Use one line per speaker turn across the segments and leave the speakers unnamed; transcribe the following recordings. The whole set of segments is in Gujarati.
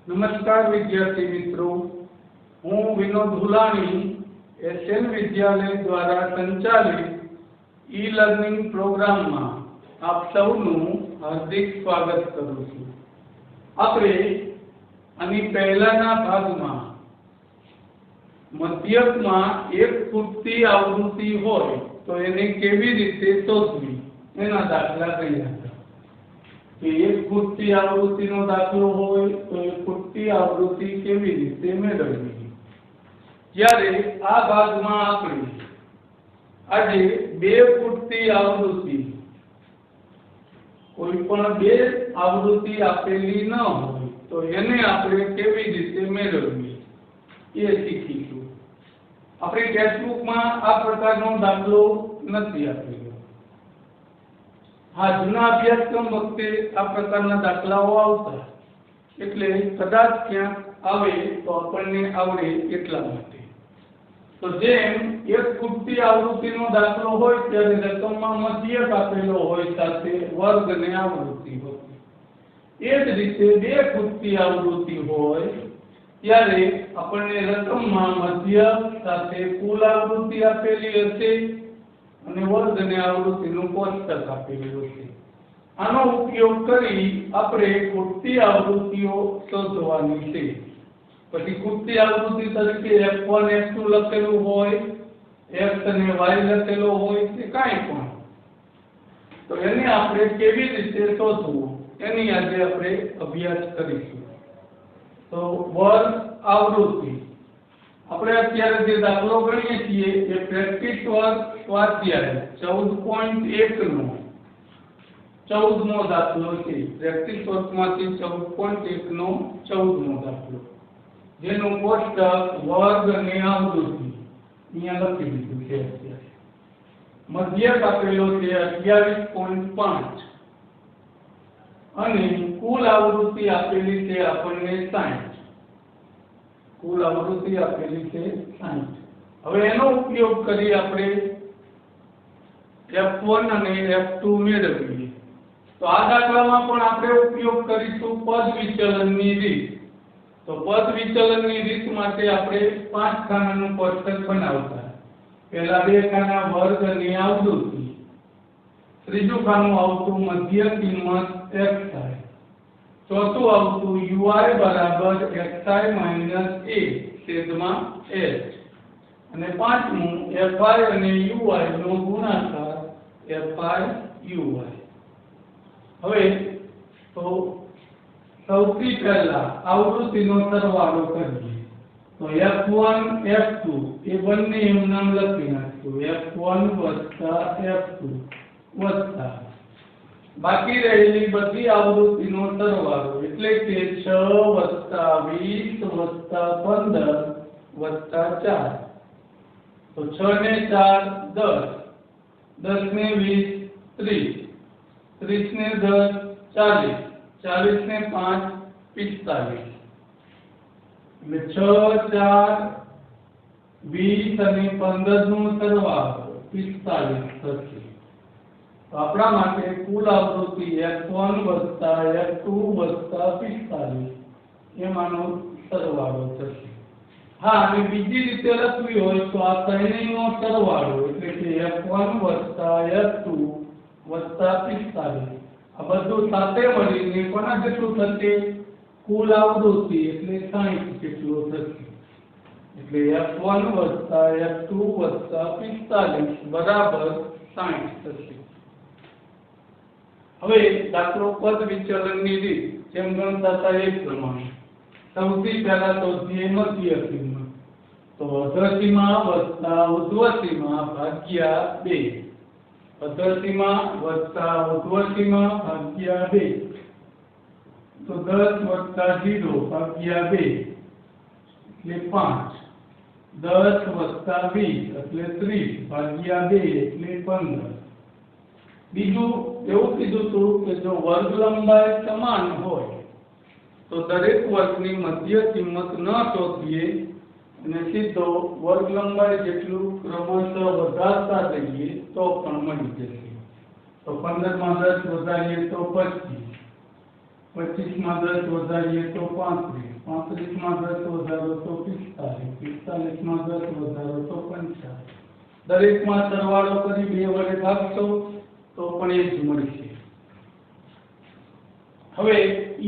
नमस्कार विद्यार्थी मित्रों, हूँ विनोद हुलाणी एसएन विद्यालय द्वारा संचालित ई लर्निंग प्रोग्राम में आप सौનું हार्दिक स्वागत करूँ છું। આપણે આની પહેલાના ભાગમાં મધ્યકમાં એક ખૂટતી આવૃત્તિ હોય તો એને કેવી રીતે શોધવી એના દાખલા કર્યા હતા। एक ખૂટતી આવૃત્તિનો દાખલો હોય તો એ ખૂટતી આવૃત્તિ કેવી રીતે મેળવવી। જ્યારે આ ભાગમાં આપણે આજે બે ખૂટતી આવૃત્તિ કોઈ પણ બે આવૃત્તિ આપેલી ન હોય તો એને આપણે કેવી રીતે મેળવવી એ શીખીશું। આપણી ટેક્સ્ટબુકમાં આ પ્રકારનો દાખલો નથી આપેલો। हाँ, जूना अभ्यासक्रम वखते आ प्रकारना दाखलाओ आवता एटले कदाच क्यांक आवे तो आपणने आवडे એટલા માટે। तो जेम एक ખૂટતી આવૃત્તિનો દાખલો હોય ત્યારે રકમમાં મધ્યક આપેલો હોય સાથે વર્ગ ને આવૃત્તિ હોય। એ જ રીતે બે ખૂટતી આવૃત્તિ હોય ત્યારે આપણને રકમમાં મધ્યક સાથે કુલ આવૃત્તિ આપેલી હશે અને વર્ગ ને આવૃત્તિનું કોષ્ટક આપેલું હશે। આનો ઉપયોગ કરી આપણે ખૂટતી આવૃત્તિઓ શોધવાની છે। પછી ખૂટતી આવૃત્તિ તરીકે f1 f2 લખેલું હોય, x અને y લખેલો હોય કે કાંઈ પણ, તો એને આપણે કેવી રીતે શોધવું એની આજે આપણે અભ્યાસ કરીશું। તો વર્ગ આવૃત્તિ આપણે અત્યારે જે દાખલો ગણીએ છીએ એ પ્રેક્ટિસ વર્ગ સ્વાધ્યાય 14.1 નો 14મો દાખલો છે। પ્રેક્ટિસ વર્ગમાંથી 14.1 નો 14મો દાખલો, જેનું કોષ્ટક વર્ગ અને આવૃત્તિ અહીંયા લખી દીધું છે। અત્યારે મધ્યક આપેલો છે 28.5 અને કુલ આવૃત્તિ આપેલી છે આપણને 60। કુલ આવૃત્તિ આપેલી છે 60। હવે એનો ઉપયોગ કરી આપણે f1 અને f2 મેળવીએ। તો આ દાખલામાં પણ આપણે ઉપયોગ કરીશું પદ વિચલનની રીત। તો પદ વિચલનની રીત માટે આપણે 5 ખાનાનું કોષ્ટક બનાવતા। પહેલા બે ખાના વર્ગ અને આવૃત્તિ, ત્રીજું ખાનું આવતું મધ્ય કિંમત xi, ચોથું આવતું ui બરાબર xi માઈનસ a છેદમાં h, અને પાંચમું fi અને ui નો ગુણાકાર fi ui। હવે તો સૌથી પહેલા આવૃત્તિનો સરવાળો કરીએ। તો f1 f2 એ બંને એમ નામ લખી નાખ્યું, f1 વત્તા f2 વત્તા બાકી રહેલી બધી આવૃત્તિનો સરવાળો એટલે કે 6 વત્તા 20 વત્તા 15 વત્તા 4। તો 6 ને 4 10, 10 ને 20 30, 30 ને 10 40, 40 ને 5 45, એટલે 6 4 20 અને 15 નો સરવાળો 45 થશે। તો આપણા માટે કુલ આવૃત્તિ f1 વત્તા f2 વત્તા 45 એમાંનો સરવાળો થશે। હા, અને બીજી રીતે લખવી હોય તો આ ત્રણેયનો સરવાળો એટલે કે f1 વત્તા f2 વત્તા 45 આ બધું સાથે મળીને કોના જેટલું થશે? કુલ આવૃત્તિ એટલે 60 જેટલું થશે। એટલે f1 વત્તા f2 વત્તા 45 બરાબર 60 થશે। હવે દાખલો પદ વિચલનની રીત જેમ ગણતા હતા એ પ્રમાણે સૌથી પહેલા તો જે મધ્ય કિંમત, તો અધસીમા વત્તા ઉર્ધ્વસીમા ભાગ્યા 2, અધસીમા વત્તા ઉર્ધ્વસીમા ભાગ્યા 2, તો 10 વત્તા 0 ભાગ્યા 2 એટલે 5, 10 વત્તા 20 એટલે 30 ભાગ્યા 2 એટલે 15। બીજું એવું કીધું હતું કે જો વર્ગ લંબાઈ સમાન હોય તો દરેક વર્ગની મધ્ય કિંમત ન શોધીએ અને સીધો વર્ગ લંબાઈ જેટલું ક્રમશઃ વધારતા જઈએ તો પણ મળી જશે। તો 15 માં 10 વધારીએ તો 25, 25 માં 10 વધારીએ તો 35, 35 માં 10 વધારો તો 45, 45 માં 10 વધારો તો 50. દરેકમાં સરવાળો કરી 2 વડે ભાગશો તો પણ એ જ મળશે. હવે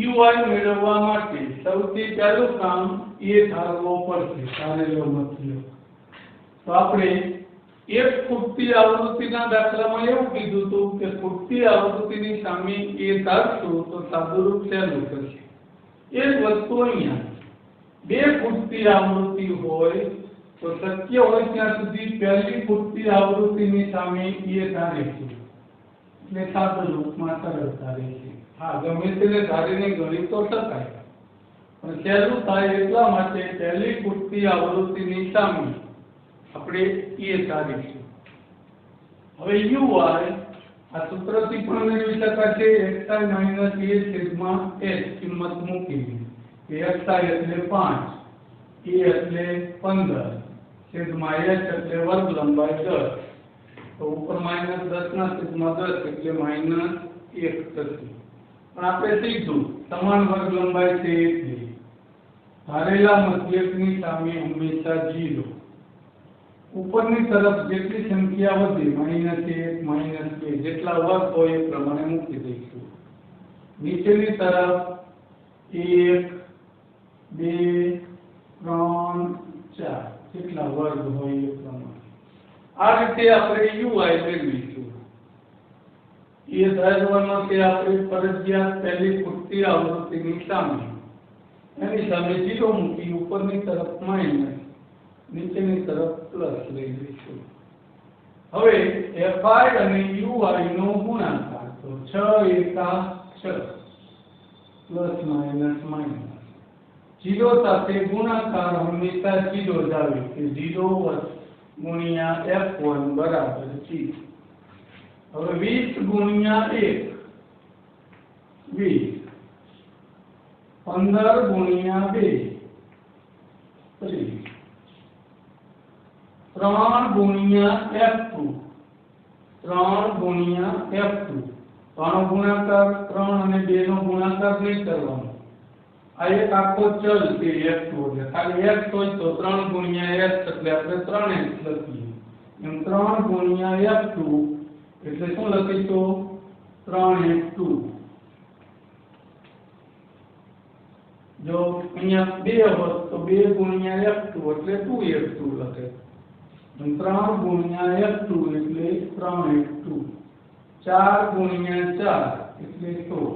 UI મેળવવા માટે સૌથી પહેલું કામ એ ધારવો પડશે, ધારેલો મતલબ. તો આપણે એક ખૂટતી આવૃત્તિના દાખલામાં એવું કીધું હતું કે ખૂટતી આવૃત્તિની સામે એ ધારશું તો સાદુરૂપ સહેલું થશે. એ જ વસ્તુ અહીંયા બે ખૂટતી આવૃત્તિ હોય તો શક્ય હોય ત્યાં સુધી પહેલી ખૂટતી આવૃત્તિની સામે એ ધારીશું એટલે સાદુરૂપમાં સરળતા રહેશે. હા, ગમે તેને ધારીને ગણી તો શકાય, પણ સહેલું થાય એટલા માટે પહેલી ખૂટતી આવૃત્તિની સામે આપણે એ ધારીશું. હવે UI આ સૂત્રથી પણ મેળવી શકાશે. xi માઈનસ a છેદમાં h કિંમત મૂકી કે xi એટલે 5, a એટલે 15 છેદમાં h એટલે વર્ગ લંબાઈ 10, તો ઉપર -10 ના છેદમાં 10 એટલે -1 થશે. પણ આપણે સીધું સમાન વર્ગ લંબાઈ છે એટલે ધારેલા મધ્યકની સામે હંમેશા 0. ઉપરની તરફ જેટલી સંખ્યા વધે -1 -2 જેટલા વર્ગ હોય એ પ્રમાણે મૂકી દઈશું. નીચેની તરફ 1 2 3 4 જેટલા વર્ગ હોય એ પ્રમાણે. આ રીતે આપણે UI મેળવીશું. એ ધારવાનો કે આપણે ફરજિયાત પહેલી ખૂટતી આવૃત્તિની સામે એની સામે 0 મૂકી ઉપરની તરફ માઈનસ નીચેની તરફ પ્લસ લઈ લઈશું. હવે fi અને ui નો ગુણાકાર તો 6 એકા 6 પ્લસ માઈનસ માઈનસ 0 સાથે ગુણાકાર હંમેશા 0 જ આવે કે 0 ગુણ્યા f1 બરાબર 0. હવે 20 ગુણ્યા 1 20, 15 ગુણ્યા 2 30, 3 ગુણ્યા f2 3 ગુણ્યા f2. તો આનો ગુણાકાર 3 અને 2 નો ગુણાકાર નહીં કરવાનો. આ એક આખો ચલ છે f2 એટલે ખાલી x હોય તો 3 ગુણ્યા x એટલે આપણે 3x લખીએ. એમ 3 ગુણ્યા f2 એટલે શું લખીશું 3f2. જો અહીંયા 2 હોત તો 2 ગુણ્યા f2 એટલે 2f2 લખે. 3 ગુણ્યા f2 એટલે 3f2. 4 ગુણ્યા 4 એટલે 16.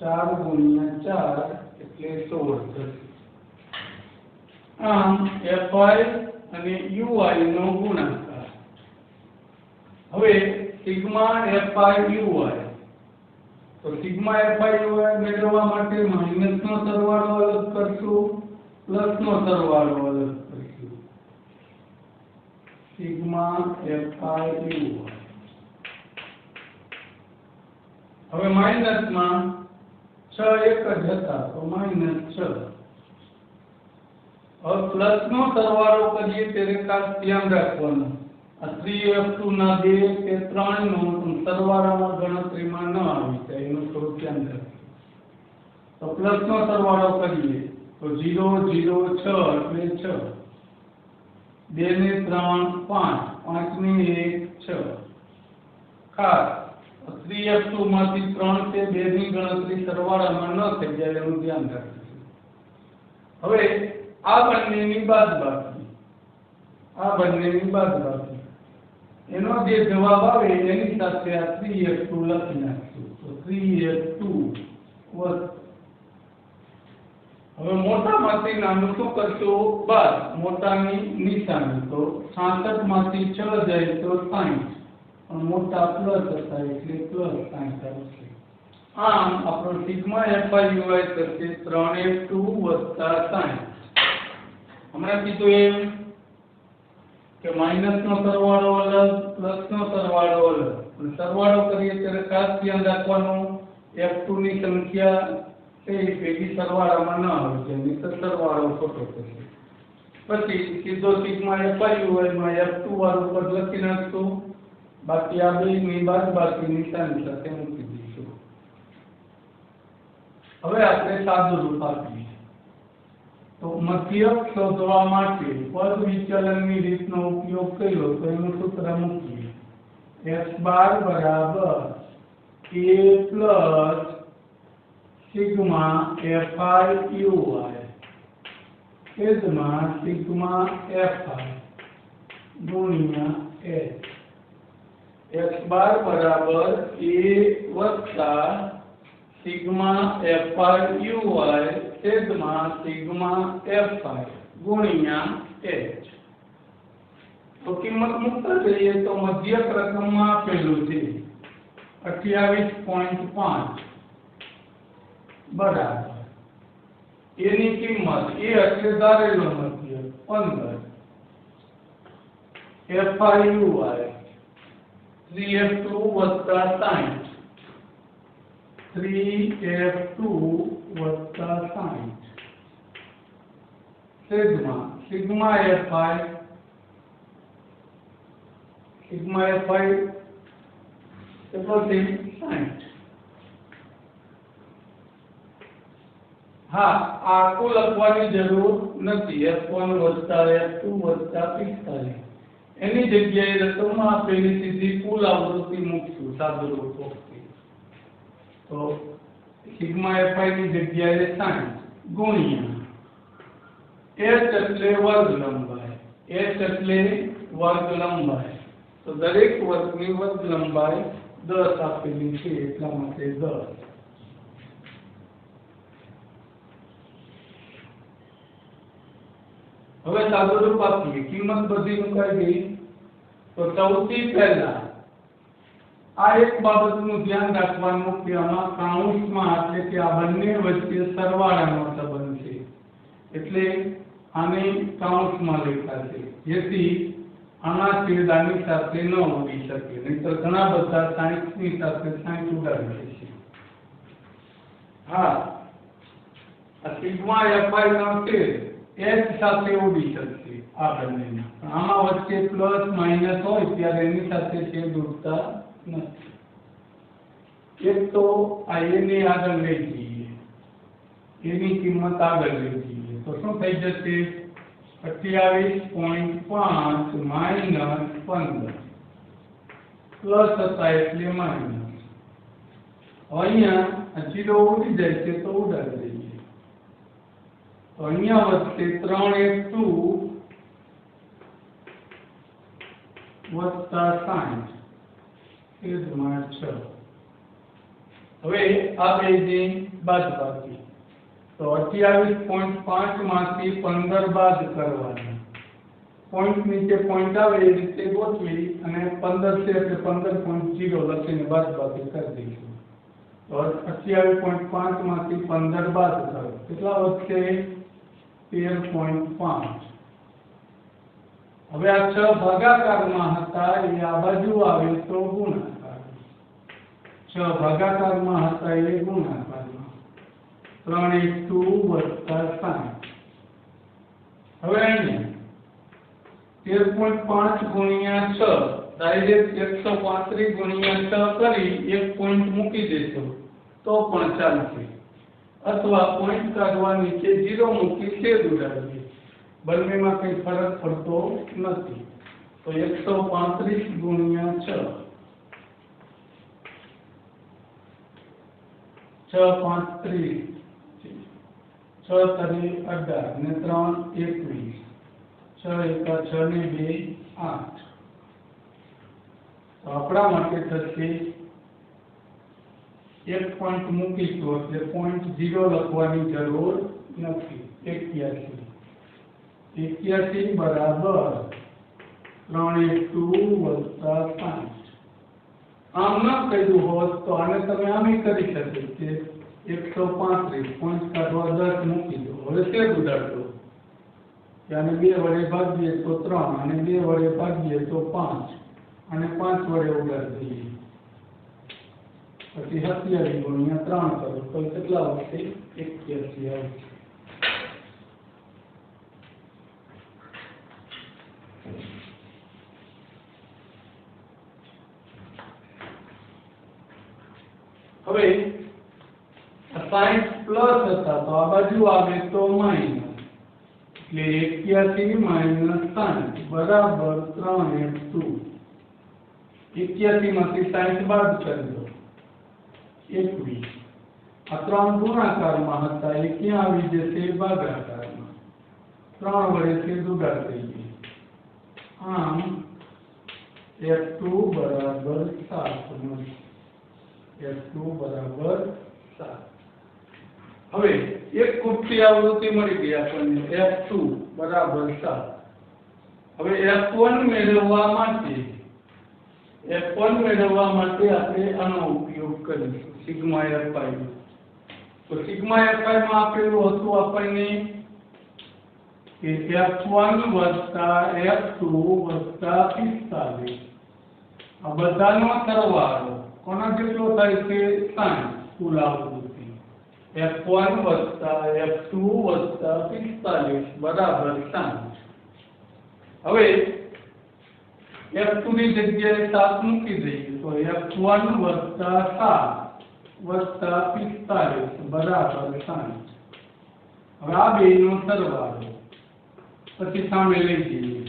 4 ગુણ્યા 4 એટલે 16 થશે. આમ fi અને ui નો ગુણાકાર. હવે સિગ્મા fi ui તો સિગ્મા fi ui મેળવવા માટે માઈનસ નો સરવાળો અલગ કરશું, પ્લસ નો સરવાળો અલગ કરશું. Sigma fi ui. હવે માઈનસ માં 6 એક જ હતા તો -6. હવે પ્લસ નો સરવાળો કરીએ ત્યારે ખાસ ધ્યાન રાખવાનું આ 3f2 ના 2 કે 3 નો સરવાળામાં ગણતરીમાં ન આવી જાય એનું થોડું ધ્યાન રાખવું. તો પ્લસ નો સરવાળો કરીએ તો 0 0 6 એટલે 6, 2 ને 3 5, 5 ને 1 6. ખાસ 3f2 માંથી 3 કે 2 ની ગણતરી સરવાળામાં ન થઈ જાય એનું ધ્યાન રાખવું. હવે આ બંનેની બાદબાકી એનો જે જવાબ આવે એની સાથે આ 3f2 લખી નાખશું તો 3f2 હવે મોટામાંથી નાનું શું કરશું બાદ મોટાની નિશાની તો 66 માંથી 6 જાય તો 60 પણ મોટા પ્લસ હતા એટલે પ્લસ 60 આવશે. આમ આપણો સિગ્મા fi ui થશે 3f2 60. હમણાં કીધું એમ કે માઈનસ નો સરવાળો અલગ, પ્લસ નો સરવાળો અલગ. અને સરવાળો કરીએ ત્યારે ખાસ ધ્યાન રાખવાનું f2 ની સંખ્યા તે ભેગી સરવાળામાં ન આવે છે નહીં તો સરવાળો ખોટો થશે. પછી સીધો સિગ્મા fi ui માં f2 વાળું પદ લખી નાખશું, બાકી આ બે ની બાદબાકી નિશાની સાથે મૂકી દઈશું. હવે આપણે સાદું રૂપ આપીએ તો મધ્યક શોધવા માટે પદ વિચલનની રીતનો ઉપયોગ કર્યો તો એનું સૂત્ર મૂકીએ x બાર બરાબર a plus sigma fi uy છેદમાં સિગ્મા fi ગુણ્યા h x બાર બરાબર a વત્તા સિગ્મા fi uy છેદમાં સિગ્મા fi ગુણ્યા h તો કિંમત મૂકતા જઈએ તો મધ્યક રકમમાં આપેલું છે 28.5 બરાબર એની કિંમત એ એટલે ધારેલો મધ્યક 15 fi uy 3f2 વત્તા 60 3f2 વત્તા 60 છેદમાં સિગ્મા fi કેટલો છે 60 હા આખું લખવાની જરૂર નથી f1 વત્તા f2 વત્તા 45 એની જગ્યાએ રકમમાં આપેલી સીધી કુલ આવૃત્તિ મૂકશું સાદું રૂપ વખતે તો સિગ્મા fi ની જગ્યાએ 60 ગુણ્યા h એટલે વર્ગ લંબાઈ h એટલે વર્ગ લંબાઈ તો દરેક વર્ગની વર્ગ લંબાઈ 10 આપેલી છે એટલા માટે 10 હવે સાદું રૂપ આપીએ કિંમત બધી મુકાઈ ગઈ તો સૌથી પહેલા આ એક બાબતનું ધ્યાન રાખવાનું કે આમાં કાઉન્સમાં એટલે કે આ બંને વચ્ચે સરવાળાનો સંબંધ છે એટલે આને કાઉન્સમાં લખાશે જેથી આના છેદ આની સાથે ન ઉડી શકે નહીંતર ઘણા બધા 60 ની સાથે 60 ઉડાડી દેશે હા આ સિગ્મા fi નો છેદ h સાથે ઉડી શકશે આ બંનેના આમાં વચ્ચે પ્લસ માઈનસ હોય ત્યારે એની સાથે છેદ ઉડતા નથી એક તો આ એની આગળ લઈ જઈએ એની કિંમત આગળ લઈ જઈએ તો શું થઈ જશે 28.5 માઈનસ 15 પ્લસ હતા એટલે માઈનસ અહીંયા 0 ઉડી જાય છે તો ઉડાડી દઈએ તો અહીંયા વચ્ચે 3f2 વત્તા 60 છેદમાં 6 હવે આ બેની બાદબાકી તો 28.5 માંથી 15 બાદ કરવાના પોઈન્ટ નીચે પોઈન્ટ આવે એ રીતે ગોઠવી અને 15 છે એટલે 15.0 લખીને બાદબાકી કરી દઈશું તો 28.5 માંથી 15 બાદ કરો કેટલા વધશે 13.5 હવે આ 6 ભાગાકારમાં હતા એ આ બાજુ આવે તો ગુણાકાર 6 ભાગાકારમાં હતા એ ગુણાકારમાં 3f2 વત્તા 60 હવે અહીંયા 13.5 ગુણ્યા 6 ડાયરેક્ટ 135 ગુણ્યા 6 કરી એક પોઈન્ટ મૂકી દેશો તો પણ ચાલશે અથવા પોઈન્ટ કાઢવા નીચે 0 મૂકી છેદ ઉડાડીએ બંનેમાં કંઈ ફરક પડતો નથી તો 135 ગુણ્યા 6 6 તરી 18 ને 3 21 6 એકા 6 ને 2 8 તો આપણા માટે થશે એક પોઈન્ટ મૂકીશું એટલે પોઈન્ટ 0 લખવાની જરૂર નથી 81 બરાબર 3f2 વત્તા 60 આમ ન કર્યું હોત તો આને તમે આમ કરી શકો કે 135 પોઈન્ટ કાઢવા 10 મૂકી દો હવે છેદ ઉડાડો આને 2 વડે ભાગીએ તો 3 અને 2 વડે ભાગીએ તો 5 અને 5 વડે ઉડાડી દઈએ પછી 27 ગુણ્યા 3 કરો તો કેટલા આવશે 81 આવશે હવે 60 प्लस था तो आ बाजू आवे तो माइनस એટલે 81 માઈનસ 60 બરાબર 3f2 81 માંથી 60 બાદ કરી દો 21 આ ત્રણ ગુણાકારમાં હતા એ ક્યાં આવી જશે ભાગાકારમાં 3 વડે ગુણાકાર થઈ ગઈ આમ f2 બરાબર 7 f2 બરાબર 7 હવે એક ખૂટતી આવૃત્તિ મળી ગઈ આપણને f2 બરાબર 7 હવે f1 મેળવવા માટે આપણે આનો ઉપયોગ કરીશું સિગ્મા fi તો સિગ્મા fi માં આપેલું હતું આપણને કે f1 f2 45 આ બધાનો સરવાળો કોના જેટલો થાય છે 60 કુલ આવૃત્તિ f1 f2 45 બરાબર 60 હવે f2 ની જગ્યાએ 7 મૂકી દઈએ તો f1 7 45 બરાબર 60 હવે આ બેનો સરવાળો પછી સામે લઈ જઈએ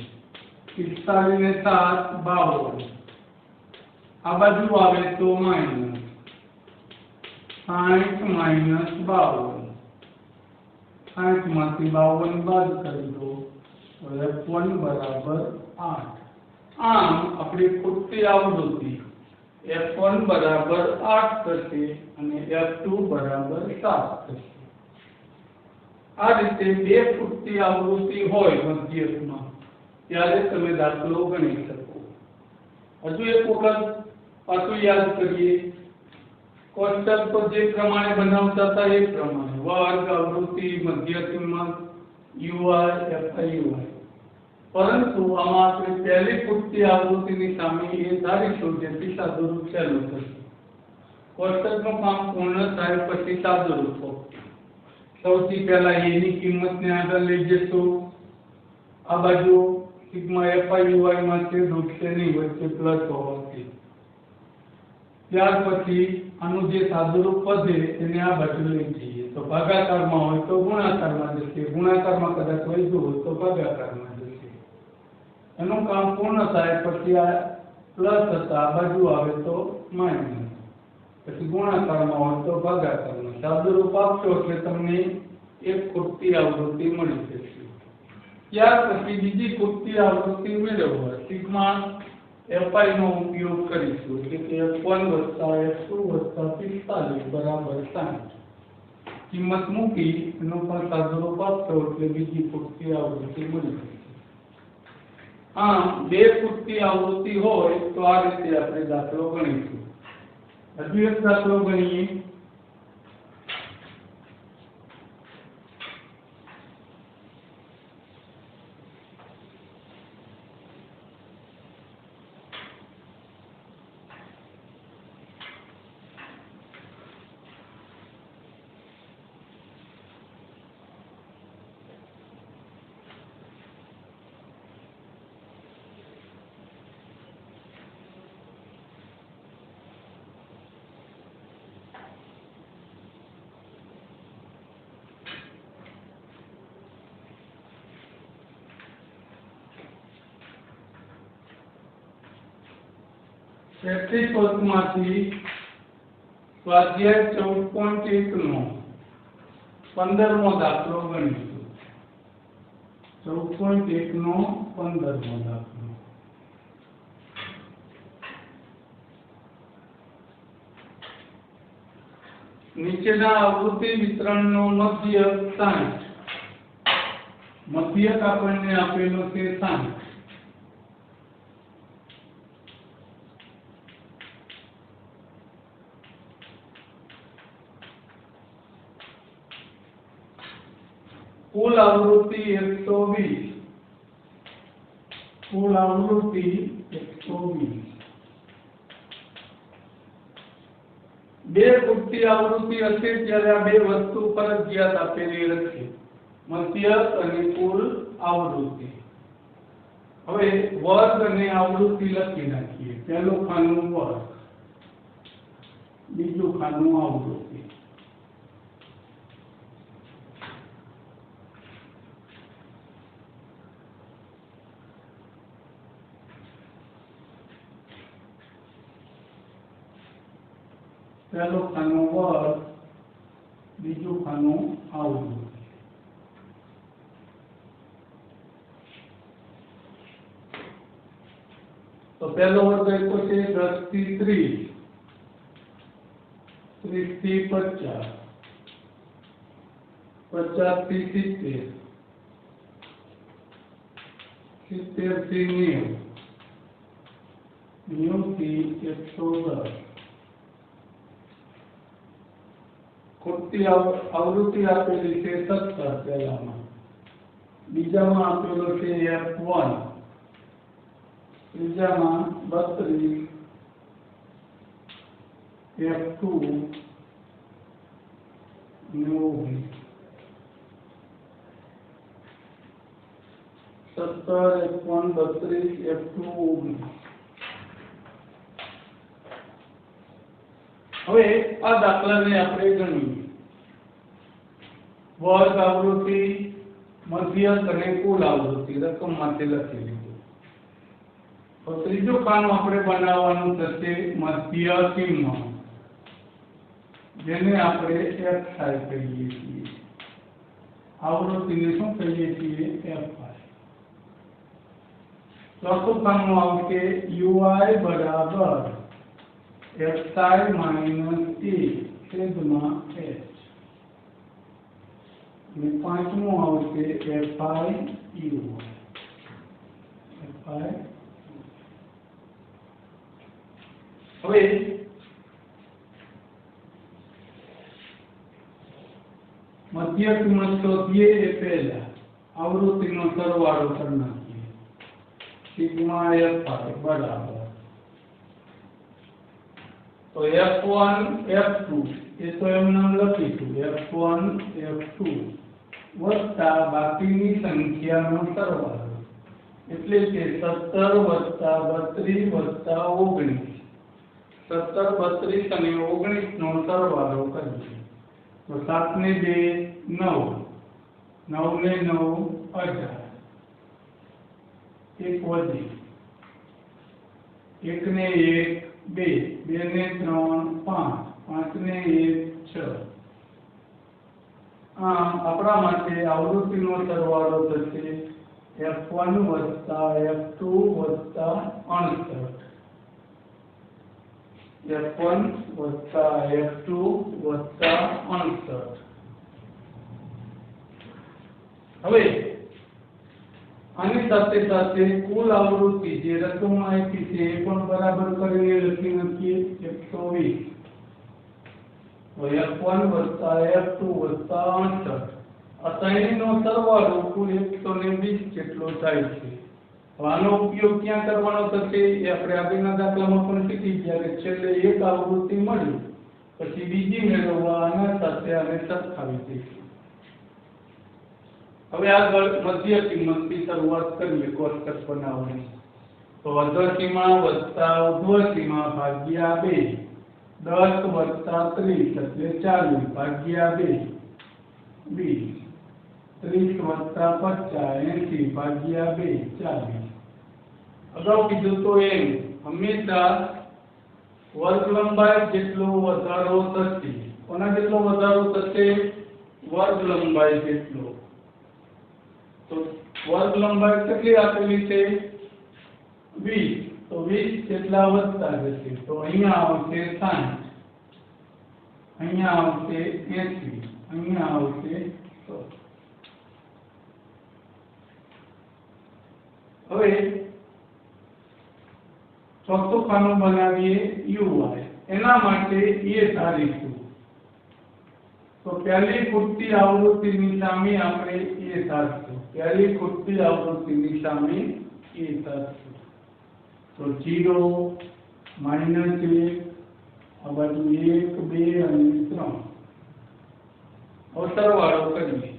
45 ને 7 52 આ બાજુ આવે તો માઈનસ 60 માઈનસ 52 60 માંથી 52 બાદ કરી દો તો f1 બરાબર 8 આમ આપણી ખૂટતી આવૃત્તિ f1 બરાબર 8 થશે અને f2 બરાબર 7 થશે આ રીતે બે ખૂટતી આવૃત્તિ હોય મધ્યકમાં ત્યારે તમે દાખલો ગણી શકો હજુ એક વખત પાછું યાદ કરીએ કોષ્ટક તો જે પ્રમાણે બનાવતા હતા એ પ્રમાણે વર્ગ આવૃત્તિ મધ્યકમાં ui fi ui પરંતુ આમાં આપણે પહેલી ખૂટતી આવૃત્તિની સામે એ ધારીશું જેથી સાદુરૂપ ચાલુ થશે કોષ્ટકનું કામ પૂર્ણ થાય પછી સાદુરૂપો સૌથી પહેલા a ની કિંમતને આગળ લઈ જશું આ બાજુ સિગ્મા fi ui માં છે રૂપશે નહીં વચ્ચે પ્લસ હોવાથી ત્યાર પછી આનું જે સાદુરૂપ વધે એને આ બાજુ લઈ જઈએ તો ભાગાકારમાં હોય તો ગુણાકારમાં જશે ગુણાકારમાં કદાચ વધ્યું હોય તો ભાગાકારમાં જશે એનું કામ પૂર્ણ થાય પછી આ પ્લસ હતા આ બાજુ આવે તો માઈનસ પછી ગુણાકારમાં હોય તો ભાગાકારમાં સાદુરૂપ આપશો એટલે તમને એક ખૂટતી આવૃત્તિ મળી જશે ત્યાર પછી બીજી ખૂટતી આવૃત્તિ મેળવવા સિગ્મા fi નો ઉપયોગ કરીશું એટલે કે f1 f2 45 બરાબર 60 કિંમત મૂકી એનો પણ સાદુરૂપ આપશો એટલે બીજી ખૂટતી આવૃત્તિ મળી જશે આમ બે ખૂટતી આવૃત્તિ હોય તો આ રીતે આપણે દાખલો ગણીશું હજુ એક દાખલો ગણીએ પ્રેક્ટિસ વર્કમાંથી સ્વાધ્યાય 14.1 નો 15મો દાખલો ગણીશું 14.1 નો 15મો દાખલો નીચેના આવૃત્તિ વિતરણનો મધ્યક 60 મધ્યક આપણને આપેલો છે 60 कुल आवृत्ति 120 कुल आवृत्ति 120 બે ખૂટતી આવૃત્તિ હશે ત્યારે આ બે વસ્તુ ફરજિયાત આપેલી રહેશે મધ્યક અને કુલ આવૃત્તિ હવે વર્ગ અને આવૃત્તિ લખી નાખીએ પહેલું ખાનું વર્ગ બીજું ખાનું આવૃત્તિ पहलो खानो वर्ग, बीजू खानो आवृत्ति। तो पहलो वर्ग आप्यो छे 10 થી 30, 30 થી 50, 50 થી 70, 70 થી 90, 90 થી 110। खुटती आवृत्ति आपेली छे 70 पहेलामां, बीजामां आपेलो छे F1, ત્રીજામાં 32, F2 90, 70, F1 32, F2 19। હવે આ દાખલાને આપણે ગણીએ। વર્ગ આવૃત્તિ, મધ્યક અને કુલ આવૃત્તિ રકમમાંથી લખી લીધું। તો ત્રીજું ખાનું આપણે બનાવવાનું થશે મધ્ય કિંમત, જેને આપણે FI કહીએ છીએ। આવૃત્તિને શું કહીએ છીએ? FI। ચોથું ખાનું આવશે UI બરાબર FI માઈનસ A છેદમાં H। અને પાંચમું આવશે FI UI। FI હવે મધ્ય કિંમત શોધીએ એ પહેલા આવૃત્તિનો સરવાળો કરી નાખીએ। સિગ્મા FI બરાબર तो F1 F2 ये तो एमने लखीशुं F1 F2 वत्ता बाकीनी संख्यानो सरवाळो એટલે કે 17 32 19। 17 32 અને 19 નો સરવાળો કરીએ તો 7 ને 2 9, 9 ને 9 18, એક વધી, 1 ને 1 2, 2 ને 3 5, 5 ને 1 6। આપણા માટે આવૃત્તિનો સરવાળો થશે F1 વત્તા F2 વત્તા 68। F1 વત્તા F2 વત્તા 68। હવે આની સાથે સાથે કુલ આવૃત્તિ જે રકમ આપી છે એ પણ બરાબર કરીને લખી નાખીએ 120। તો F1 વત્તા F2 વત્તા 68 આ ત્રણેયનો સરવાળો કુલ 120 જેટલો થાય છે। આનો ઉપયોગ ક્યાં કરવાનો થશે એ આપણે આગળના દાખલામાં પણ શીખી ગયા કે છેલ્લે એક આવૃત્તિ મળી પછી બીજી મેળવવા આના સાથે આને સરખાવી દઈશું। હવે આગળ મધ્ય કિંમતથી શરૂઆત કરીએ કોષ્ટક બનાવવાની। તો અધ્વસીમા વત્તા ઉર્ધ્વસીમા ભાગ્યા 2, 10 વત્તા 30 એટલે 40 ભાગ્યા 2, 20, 30 વત્તા 50 80 ભાગ્યા 2 40। અગાઉ કીધું તો એમ હંમેશા વર્ગ લંબાઈ જેટલો વધારો થશે। કોના જેટલો વધારો થશે? વર્ગ લંબાઈ જેટલો। तो वर्ग लंबाई કેટલી આપેલી છે 20 તો 20 જેટલા વધતા જશે તો અહીંયા આવશે 60 અહીંયા આવશે 80 અહીંયા આવશે 100। હવે ચોથું ખાનું બનાવીએ UI। એના માટે એ ધારીશું तो पहली खुटती आवृत्तिनी सामे આપણે એ ધારીશું। पहली खुटती आवृत्तिनी सामे ए ધારીશું तो 0 -1 આ બાજુ 1 2 અને 3। और સરવાળો કરીએ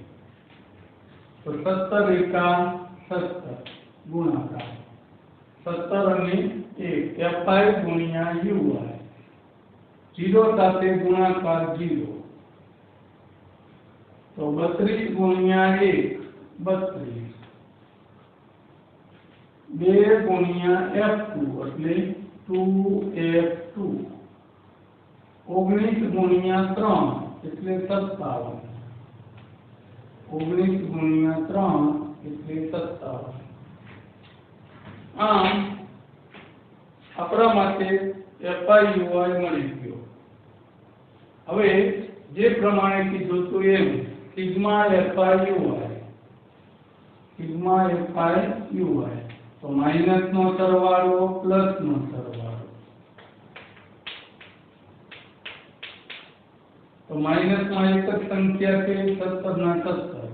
તો 17 એકા 17 ગુણાકાર 17 અને 1 FI ગુણ્યા UI 0 સાથે ગુણાકાર 0 तो 32 गुणिया 1 32, 2 गुणिया F2 એટલે 2F2 19 ગુણ્યા 3 એટલે 57. 19 ગુણ્યા 3 એટલે 57. આમ આપણા માટે FIUI મળી ગયો. હવે જે પ્રમાણે કીધું હતું એમ સિગ્મા FIUI તો માઈનસ નો સરવાળો પ્લસ નો સરવાળો. તો માઈનસ માં એક જ સંખ્યા છે 17 ના 17.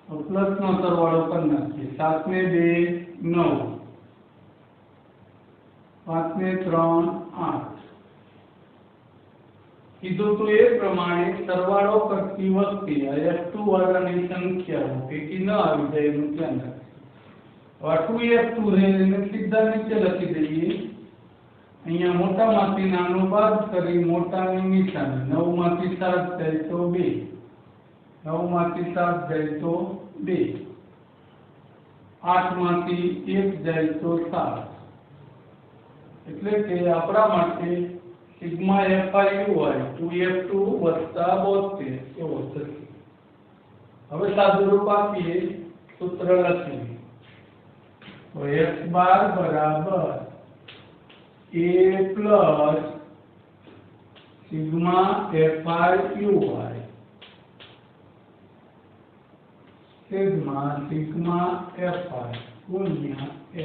તો પ્લસ નો સરવાળો કરી નાખીએ. 7 ને 2 9, 5 ને 3 8. કીધું તો એ પ્રમાણે સરવાળો કરતી વખતે આ F2 વાળાની સંખ્યાઓ પૈકી ન આવી જાય એનું ધ્યાન રાખજો. આ 2F2 છે એને સીધા નીચે લખી દઈએ. અહીંયા મોટામાંથી નાનું બાદ કરી મોટાની નિશાની. 9 માંથી 7 જાય તો 2, 9 માંથી 7 જાય તો 2, 8 માંથી 1 જાય તો 7. એટલે કે આપણા માટે સિગ્મા FIUI 2F2 વત્તા 72 એવો થશે. હવે સાદુરૂપ આપીએ, સૂત્ર લખીએ. તો x બાર બરાબર a plus sigma FIUI sigma FI ગુણ્યા h.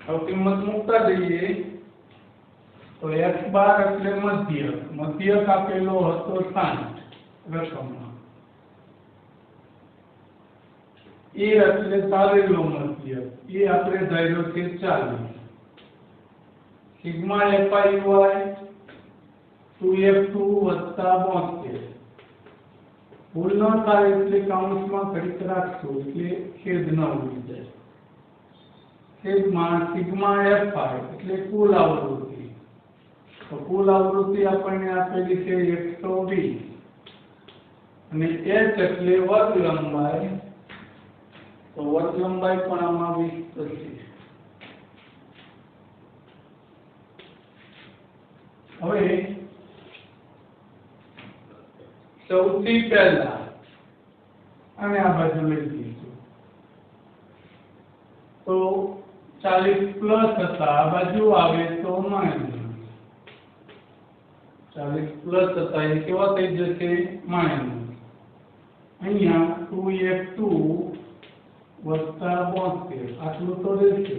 હવે કિંમત મૂકતા જઈએ તો x બાર એટલે મધ્યક આપેલો હતો 60 રકમમાં. a એટલે ચાલેલો મધ્યક, એ આપણે ધાર્યો છે 40. સિગ્મા FIUI 2F2 વત્તા 72. ભૂલ ન થાય એટલે કાઉન્સમાં ઘડીક રાખશો એટલે છેદ ન ઉડી જાય. છેદમાં સિગ્મા FI એટલે કુલ આવૃત્તિ. તો કુલ આવૃત્તિ આપણને આપેલી છે 120 અને h એટલે વર્ગ લંબાઈ. તો વર્ગ લંબાઈ પણ આમાં 20 થશે. હવે સૌથી પહેલા અને આ બાજુ લઈ જઈશું. તો 40 પ્લસ હતા, આ બાજુ આવે તો માઈનસ. 40 પ્લસ હતા એ કેવા થઈ જશે? માઈનસ. અહીંયા 2F2 વત્તા 72 આટલું તો રહેશે.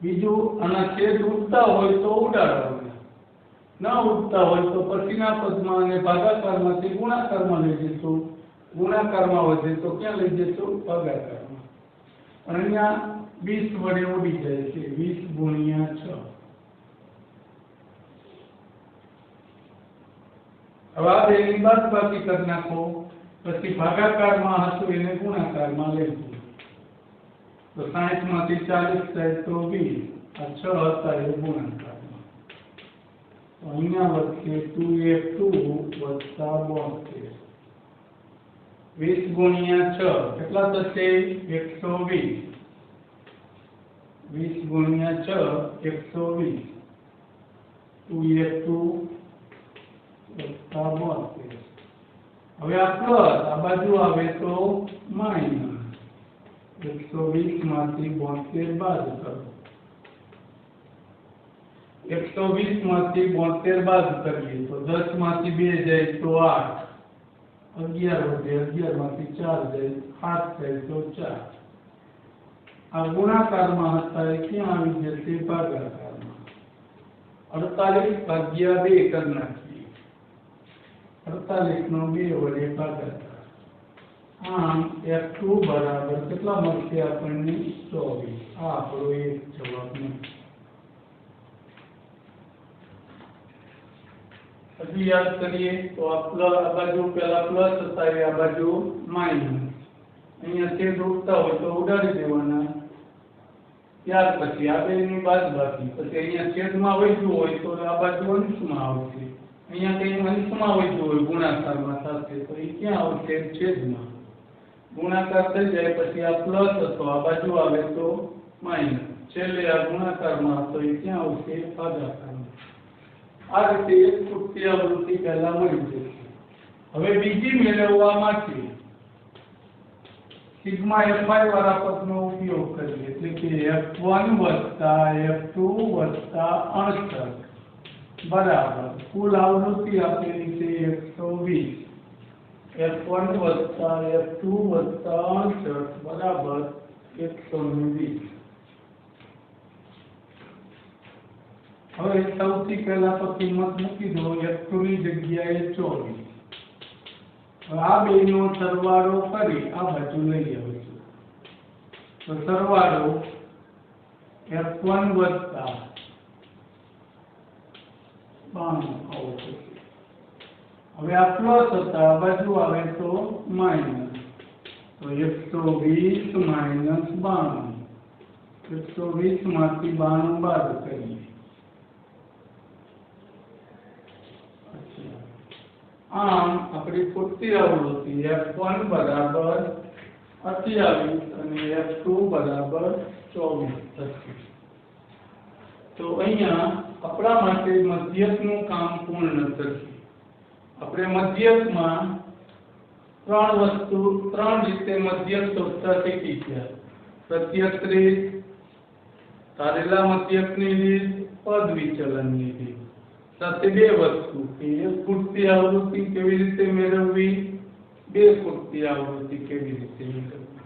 બીજું આના છેદ ઉડતા હોય તો ઉડાડવાના, ના ઉડતા હોય તો પછીના પદમાં અને ભાગાકારમાંથી ગુણાકારમાં લઈ જઈશું. ગુણાકારમાં વધે તો ક્યાં લઈ જઈશું? ભાગાકારમાં. અને અહીંયા 20 વડે ઉડી જાય છે. 20 ગુણ્યા 6. હવે આ બેની બાદબાકી કરી નાખો. પછી ભાગાકારમાં હતું એને ગુણાકારમાં લઈશું. તો 60 માંથી 40 જાય તો 20. આ 6 હતા એ ગુણાકારમાં. તો અહીંયા વધશે 2F2 વત્તા 72. 20 ગુણ્યા 6 કેટલા થશે? 120. 20 ગુણ્યા 6 120. 2F2 વત્તા 72. હવે આ પ્લસ આ બાજુ આવે તો માઈનસ. 120 માંથી 72 બાદ કરો. 120 માંથી 72 બાદ કરીએ તો 10 માંથી 2 જાય તો 8. 11 વધે, 11 માંથી 4 જાય 8 થાય તો 4. આ ગુણાકારમાં હતા એ ક્યાં આવી જશે? ભાગાકારમાં. 48 ભાગ્યા 2 કરી નાખીએ. 48 નો 2 વડે ભાગાકાર. આમ F2 બરાબર કેટલા મળશે આપણને? 24. આ આપણો એક જવાબ નથી. હજી યાદ કરીએ તો આ બાજુ પેલા પ્લસ હતા એ આ બાજુ માઈનસ. અહીંયા છેદ ઉડતા હોય તો ઉડાડી દેવાના. ત્યાર પછી આ બેની બાદબાકી. પછી અહીંયા છેદમાં વધ્યું હોય તો આ બાજુ અંશમાં આવશે. અહીંયા કઈ અંશમાં વધ્યું હોય ગુણાકારમાં થશે તો એ ક્યાં આવશે? છેદમાં. ગુણાકાર થઈ જાય પછી આ પ્લસ હતો, આ બાજુ આવે તો માઈનસ. છેલ્લે આ ગુણાકારમાં તો એ ક્યાં આવશે? ભાગાકારમાં. આ રીતે એક પૂર્તિ આવૃત્તિ પહેલા મળી જશે. હવે બીજી મેળવવા માટે સિગ્મા fi વાળા પદનો ઉપયોગ કરીએ, એટલે કે f1 વત્તા f2 વત્તા 68 બરાબર કુલ આવૃત્તિ આપેલી છે 120. f1 વત્તા f2 વત્તા 68 બરાબર 120. હવે સૌથી પહેલા તો કિંમત મૂકી દો. f2 ની જગ્યાએ 24. આ બેનો સરવાળો કરી આ બાજુ લઈ આવીશું તો સરવાળો f1 વત્તા 92 આવશે. હવે આ પ્લસ હતા, આ બાજુ આવે તો માઈનસ, તો 120 માઈનસ 92. 120 માંથી 92 બાદ કરીએ. આમ આપણી પૂર્તિ આવૃત્તિ f1 બરાબર 28 અને f2 બરાબર 24 થશે. તો અહીંયા આપણા માટે મધ્યકનું કામ પૂર્ણ થશે. આપણે મધ્યકમાં ત્રણ રીતે મધ્યક શોધતા શીખી ગયા. પ્રત્યસ્ત રીત, ધારેલા મધ્યકની રીત, પદ વિચલનની રીત. સાથે બે વસ્તુ કે એક પૂર્તિ આવૃત્તિ કેવી રીતે મેળવવી, બે પૂર્તિ આવૃત્તિ કેવી રીતે મેળવવી.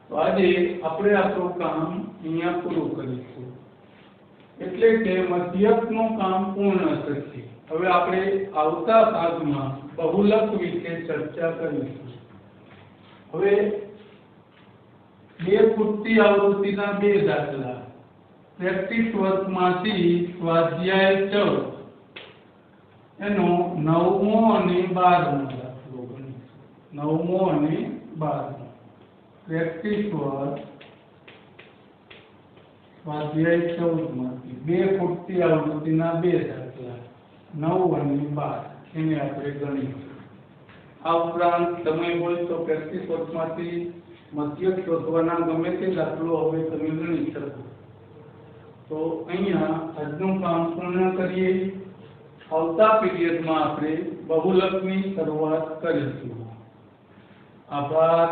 તો આજે આપણે આપણું કામ અહીંયા પૂરું કરીશું. એટલે કે મધ્યકનું કામ પૂર્ણ થશે. હવે આપણે આવતા ભાગમાં બહુલક વિશે ચર્ચા કરીશું. હવે બે પૂર્તિ આવૃત્તિના બે દાખલા પ્રેક્ટિસ વર્કમાંથી સ્વાધ્યાય 14 એનો 9મો અને 12મો દાખલો ગણીશું. 9મો અને 12મો પ્રેક્ટિસ વર્ક સ્વાધ્યાય 14 માંથી બે પૂર્તિ આવૃત્તિના બે દાખલા 9 અને 12 એને આપણે ગણીશું. આ ઉપરાંત સમય હોય તો પ્રેક્ટિસ વર્કમાંથી મધ્યક શોધવાના ગમે તે દાખલો હવે તમે ગણી શકો. તો અહીંયા આજનું કામ પૂર્ણ કરીએ. આવતા પીરિયડમાં આપણે બહુલકની શરૂઆત કરીશું. આભાર.